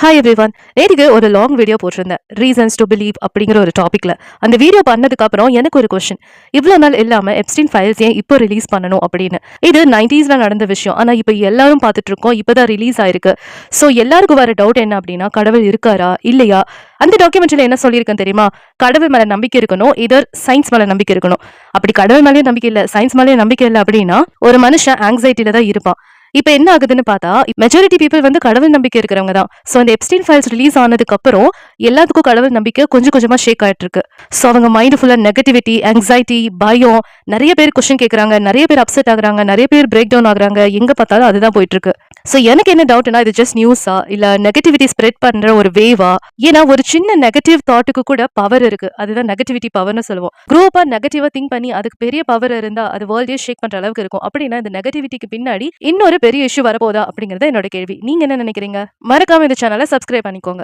Hi everyone. நேத்திக்கு ஒரு long video போட்டிருந்தேன். ரீசன்ஸ் டு பிலீவ் அப்படிங்கிற ஒரு டாபிக்ல. அந்த வீடியோ பண்ணதுக்கு அப்புறம் எனக்கு ஒரு கொஸ்டின். இவ்வளோ நாள் இல்லாம எப்ஸ்டீன் ஃபைல்ஸ் ஏன் இப்போ ரிலீஸ் பண்ணணும் அப்படின்னு. இது 90ஸ்ல நடந்த விஷயம். ஆனா இப்போ எல்லாரும் பார்த்துட்டு இருக்கோம். இப்பதான் ரிலீஸ் ஆயிருக்கு. ஸோ எல்லாருக்கும் வர டவுட் என்ன அப்படின்னா, கடவுள் இருக்காரா இல்லையா? அந்த டாக்குமெண்ட்ரியில என்ன சொல்லியிருக்கேன் தெரியுமா? கடவுள் மேல நம்பிக்கை இருக்கணும், இதர் சயின்ஸ் மேல நம்பிக்கை இருக்கணும். அப்படி கடவுள் மேலேயும் நம்பிக்கை இல்லை, சயின்ஸ் மேலேயும் நம்பிக்கை இல்லை அப்படின்னா ஒரு மனுஷன் ஆங்ஸைட்டில தான் இருப்பான். இப்ப என்ன ஆகுதுன்னு பார்த்தா, மெஜாரிட்டி பீப்பிள் வந்து கடவுள் நம்பிக்கை இருக்கிறவங்க தான். ஸோ அந்த எப்ஸ்டீன் ஃபைல்ஸ் ரிலீஸ் ஆனதுக்கு அப்புறம் எல்லாத்துக்கும் கடவுள் நம்பிக்கை கொஞ்சம் கொஞ்சமா ஷேக் ஆயிட்டு இருக்கு. ஸோ அவங்க மைண்ட் ஃபுல்லா நெகட்டிவிட்டி, ஆங்ஸைட்டி, பயம், நிறைய பேர் கொஸ்டின் கேட்கறாங்க, நிறைய பேர் அப்செட் ஆகுறாங்க, நிறைய பேர் பிரேக் டவுன் ஆகுறாங்க. எங்க பார்த்தாலும் அதுதான் போயிட்டு இருக்கு. ஸோ எனக்கு என்ன டவுட்னா, இது ஜஸ்ட் நியூஸா இல்ல நெகட்டிவிட்டி ஸ்ப்ரெட் பண்ற ஒரு வேவா? ஏன்னா ஒரு சின்ன நெகட்டிவ் தாட்டுக்கு கூட பவர் இருக்கு. அதுதான் நெகட்டிவிட்டி பவர்னு சொல்லுவோம். குரூப்பா நெகட்டிவா திங்க் பண்ணி அதுக்கு பெரிய பவர் இருந்தா அது வேர்ல்டே ஷேக் பண்ற அளவுக்கு இருக்கும். அப்படின்னா இந்த நெகட்டிவிட்டிக்கு பின்னாடி இன்னொரு பெரிய இஷ்யூ வரப்போதா அப்படிங்கறது என்னோட கேள்வி. நீங்க என்ன நினைக்கிறீங்க? மறக்காம இந்த சேனலை சப்ஸ்கிரைப் பண்ணிக்கோங்க.